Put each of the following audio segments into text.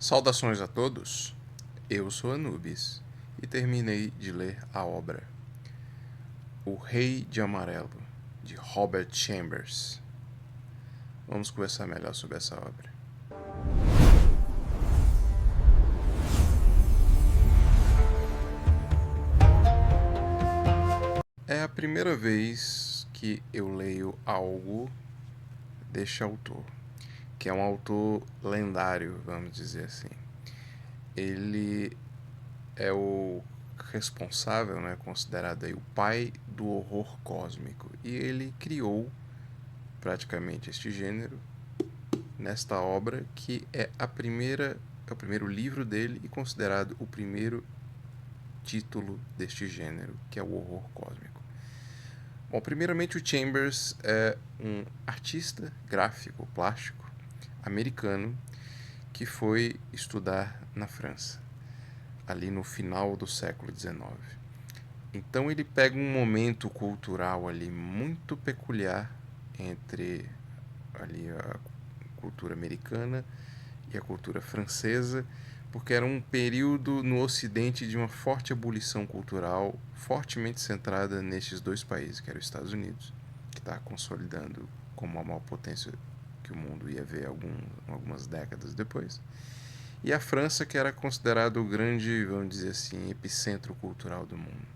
Saudações a todos, eu sou Anubis e terminei de ler a obra O Rei de Amarelo, de Robert Chambers. Vamos conversar melhor sobre essa obra. É a primeira vez que eu leio algo deste autor, que é um autor lendário, vamos dizer assim. Ele é o responsável, né, considerado aí o pai do horror cósmico, e ele criou praticamente este gênero nesta obra, que é o primeiro livro dele e considerado o primeiro título deste gênero, que é o horror cósmico. Bom, primeiramente o Chambers é um artista gráfico plástico americano que foi estudar na França, ali no final do século XIX. Então ele pega um momento cultural ali muito peculiar entre ali a cultura americana e a cultura francesa, porque era um período no Ocidente de uma forte ebulição cultural, fortemente centrada nestes dois países, que era os Estados Unidos, que está consolidando como a maior potência que o mundo ia ver algumas décadas depois, e a França, que era considerado o grande, vamos dizer assim, epicentro cultural do mundo.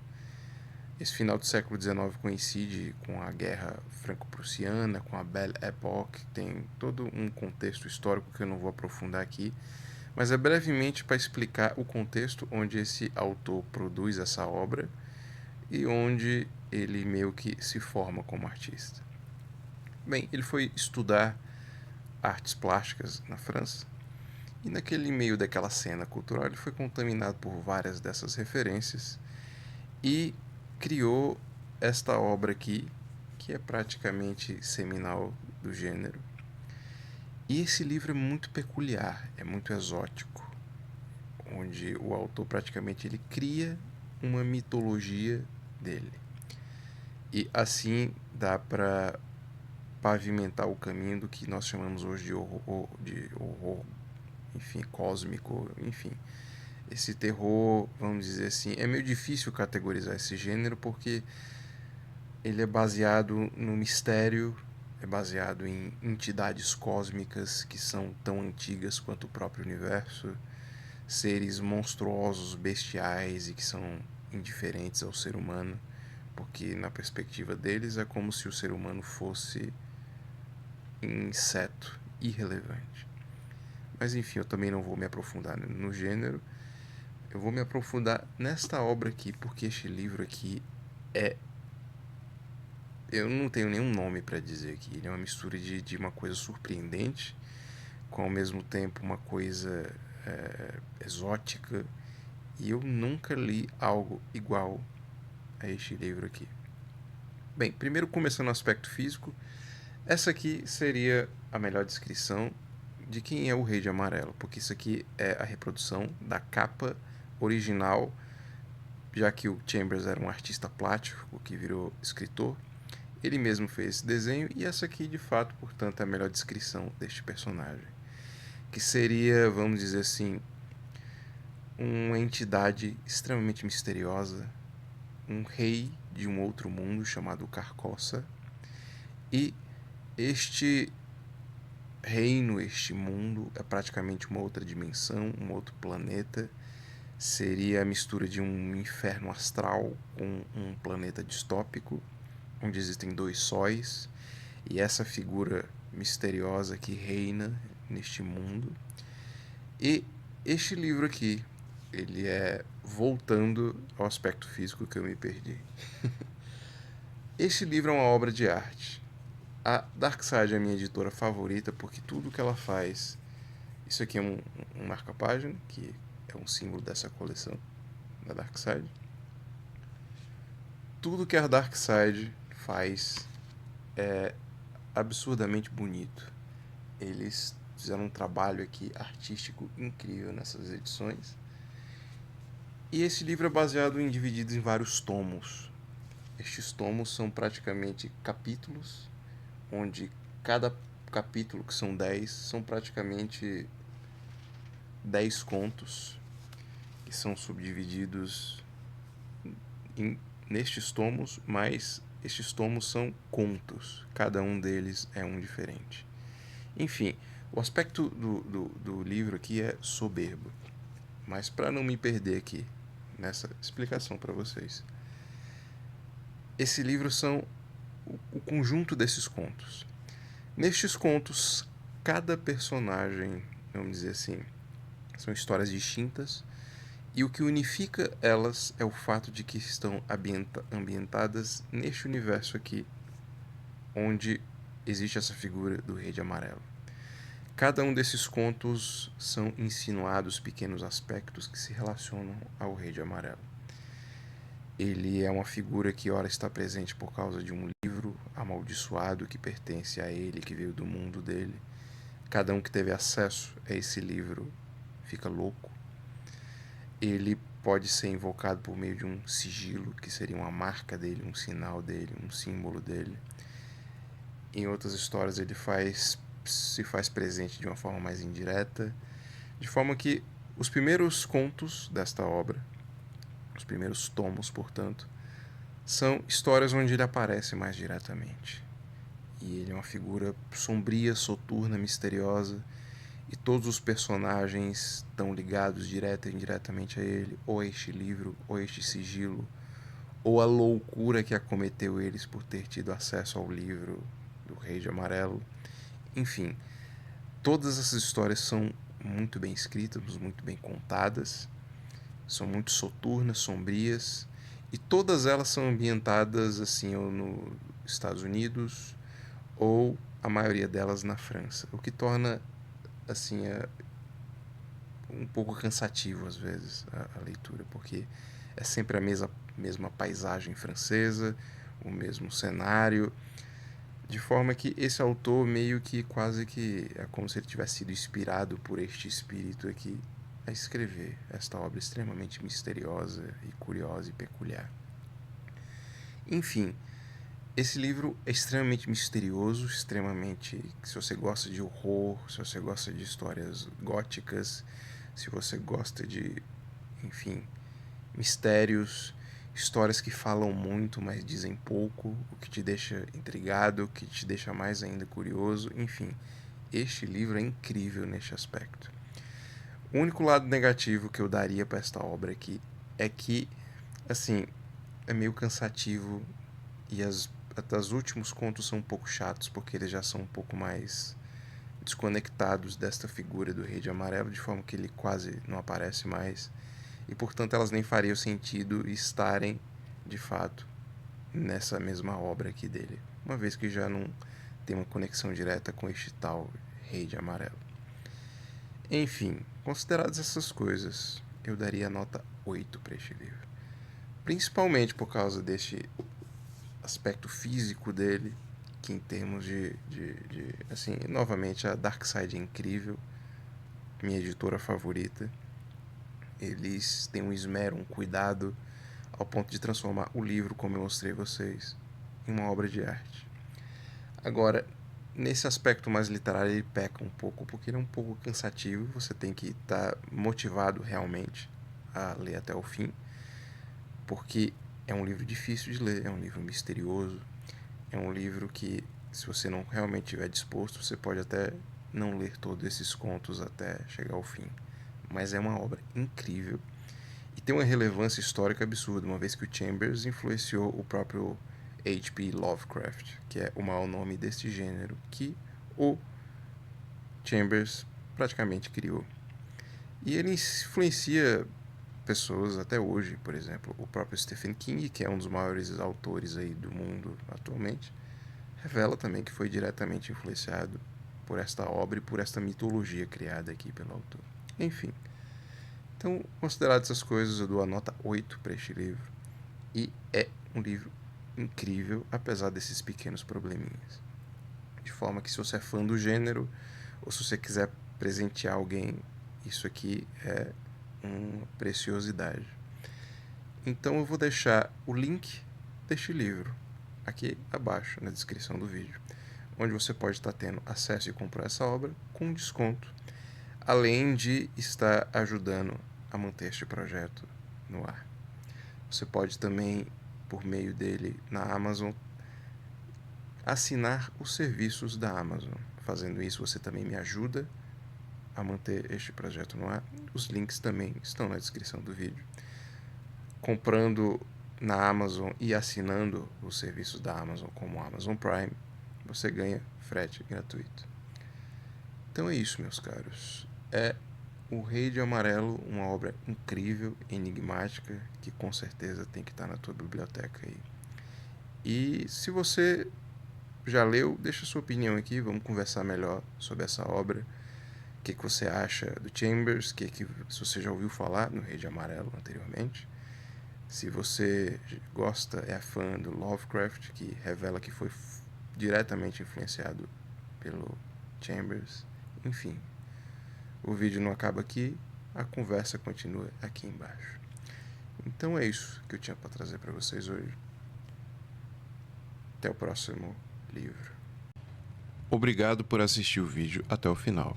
Esse final do século XIX coincide com a Guerra Franco-Prussiana, com a Belle Époque, tem todo um contexto histórico que eu não vou aprofundar aqui, mas é brevemente para explicar o contexto onde esse autor produz essa obra e onde ele meio que se forma como artista. Bem, ele foi estudar artes plásticas na França e naquele meio daquela cena cultural ele foi contaminado por várias dessas referências e criou esta obra aqui, que é praticamente seminal do gênero. E esse livro é muito peculiar, é muito exótico, onde o autor praticamente ele cria uma mitologia dele. E assim dá para pavimentar o caminho do que nós chamamos hoje de horror, enfim, cósmico, enfim. Esse terror, vamos dizer assim, é meio difícil categorizar esse gênero porque ele é baseado no mistério, é baseado em entidades cósmicas que são tão antigas quanto o próprio universo, seres monstruosos, bestiais e que são indiferentes ao ser humano, porque na perspectiva deles é como se o ser humano fosse um inseto irrelevante. Mas enfim, eu também não vou me aprofundar no gênero, eu vou me aprofundar nesta obra aqui, porque este livro aqui é, eu não tenho nenhum nome para dizer aqui. Ele é uma mistura de uma coisa surpreendente com ao mesmo tempo uma coisa exótica. E eu nunca li algo igual a este livro aqui. Bem, primeiro começando no aspecto físico, essa aqui seria a melhor descrição de quem é o Rei de Amarelo, porque isso aqui é a reprodução da capa original, já que o Chambers era um artista plástico que virou escritor. Ele mesmo fez esse desenho e essa aqui, de fato, portanto, é a melhor descrição deste personagem. Que seria, vamos dizer assim, uma entidade extremamente misteriosa, um rei de um outro mundo chamado Carcossa. E este reino, este mundo, é praticamente uma outra dimensão, um outro planeta. Seria a mistura de um inferno astral com um planeta distópico, onde existem dois sóis, e essa figura misteriosa que reina neste mundo. E este livro aqui, ele é voltando ao aspecto físico que eu me perdi. Este livro é uma obra de arte. A Darkside é a minha editora favorita porque tudo que ela faz. Isso aqui é um marca-página, que é um símbolo dessa coleção da Darkside. Tudo que a Darkside faz é absurdamente bonito. Eles fizeram um trabalho aqui artístico incrível nessas edições. E esse livro é baseado em divididos em vários tomos. Estes tomos são praticamente capítulos, onde cada capítulo, que são 10, são praticamente 10 contos que são subdivididos nestes tomos, mas estes tomos são contos. Cada um deles é um diferente. Enfim, o aspecto do livro aqui é soberbo. Mas para não me perder aqui nessa explicação para vocês, esse livro são o conjunto desses contos. Nestes contos, cada personagem, vamos dizer assim, são histórias distintas, e o que unifica elas é o fato de que estão ambientadas neste universo aqui, onde existe essa figura do Rei de Amarelo. Cada um desses contos são insinuados pequenos aspectos que se relacionam ao Rei de Amarelo. Ele é uma figura que ora está presente por causa de um livro amaldiçoado que pertence a ele, que veio do mundo dele. Cada um que teve acesso a esse livro fica louco. Ele pode ser invocado por meio de um sigilo, que seria uma marca dele, um sinal dele, um símbolo dele. Em outras histórias ele se faz presente de uma forma mais indireta, de forma que os primeiros contos desta obra, os primeiros tomos, portanto, são histórias onde ele aparece mais diretamente. E ele é uma figura sombria, soturna, misteriosa, e todos os personagens estão ligados direta e indiretamente a ele, ou a este livro, ou a este sigilo, ou a loucura que acometeu eles por ter tido acesso ao livro do Rei de Amarelo. Enfim, todas essas histórias são muito bem escritas, muito bem contadas, são muito soturnas, sombrias, e todas elas são ambientadas assim ou nos Estados Unidos, ou a maioria delas na França, o que torna assim um pouco cansativo às vezes a leitura, porque é sempre a mesma paisagem francesa, o mesmo cenário, de forma que esse autor meio que quase que é como se ele tivesse sido inspirado por este espírito aqui a escrever esta obra extremamente misteriosa e curiosa e peculiar. Enfim, esse livro é extremamente misterioso, extremamente... Se você gosta de horror, se você gosta de histórias góticas, se você gosta de, enfim, mistérios, histórias que falam muito, mas dizem pouco, o que te deixa intrigado, o que te deixa mais ainda curioso, enfim, este livro é incrível neste aspecto. O único lado negativo que eu daria para esta obra aqui é que, assim, é meio cansativo e até os últimos contos são um pouco chatos, porque eles já são um pouco mais desconectados desta figura do Rei de Amarelo, de forma que ele quase não aparece mais, e portanto elas nem fariam sentido estarem, de fato, nessa mesma obra aqui dele, uma vez que já não tem uma conexão direta com este tal Rei de Amarelo. Enfim, consideradas essas coisas, eu daria a nota 8 para este livro. Principalmente por causa deste aspecto físico dele, que em termos assim, novamente, a Darkside é incrível, minha editora favorita. Eles têm um esmero, um cuidado, ao ponto de transformar o livro, como eu mostrei a vocês, em uma obra de arte. Agora, nesse aspecto mais literário, ele peca um pouco, porque ele é um pouco cansativo, você tem que estar motivado realmente a ler até o fim, porque é um livro difícil de ler, é um livro misterioso, é um livro que, se você não realmente estiver disposto, você pode até não ler todos esses contos até chegar ao fim. Mas é uma obra incrível e tem uma relevância histórica absurda, uma vez que o Chambers influenciou o próprio H.P. Lovecraft, que é o maior nome deste gênero, que o Chambers praticamente criou. E ele influencia pessoas até hoje, por exemplo, o próprio Stephen King, que é um dos maiores autores aí do mundo atualmente, revela também que foi diretamente influenciado por esta obra e por esta mitologia criada aqui pelo autor. Enfim, então, consideradas essas coisas, eu dou a nota 8 para este livro. E é um livro incrível, apesar desses pequenos probleminhas. De forma que, se você é fã do gênero, ou se você quiser presentear alguém, isso aqui é uma preciosidade. Então eu vou deixar o link deste livro aqui abaixo na descrição do vídeo, onde você pode estar tendo acesso e comprar essa obra com desconto. além de estar ajudando a manter este projeto no ar. Você pode também, por meio dele na Amazon, assinar os serviços da Amazon. Fazendo isso, você também me ajuda a manter este projeto no ar. Os links também estão na descrição do vídeo. Comprando na Amazon e assinando os serviços da Amazon, como o Amazon Prime, você ganha frete gratuito. Então é isso, meus caros. É O Rei de Amarelo, uma obra incrível, enigmática, que com certeza tem que estar na tua biblioteca aí. E se você já leu, deixa sua opinião aqui, vamos conversar melhor sobre essa obra. O que você acha do Chambers, se você já ouviu falar no Rei de Amarelo anteriormente. Se você gosta, é fã do Lovecraft, que revela que foi diretamente influenciado pelo Chambers. Enfim, o vídeo não acaba aqui, a conversa continua aqui embaixo. Então é isso que eu tinha para trazer para vocês hoje. Até o próximo livro. Obrigado por assistir o vídeo até o final.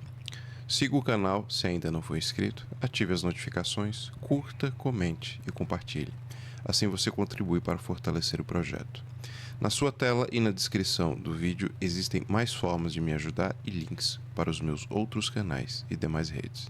Siga o canal se ainda não for inscrito, ative as notificações, curta, comente e compartilhe. Assim você contribui para fortalecer o projeto. Na sua tela e na descrição do vídeo existem mais formas de me ajudar e links para os meus outros canais e demais redes.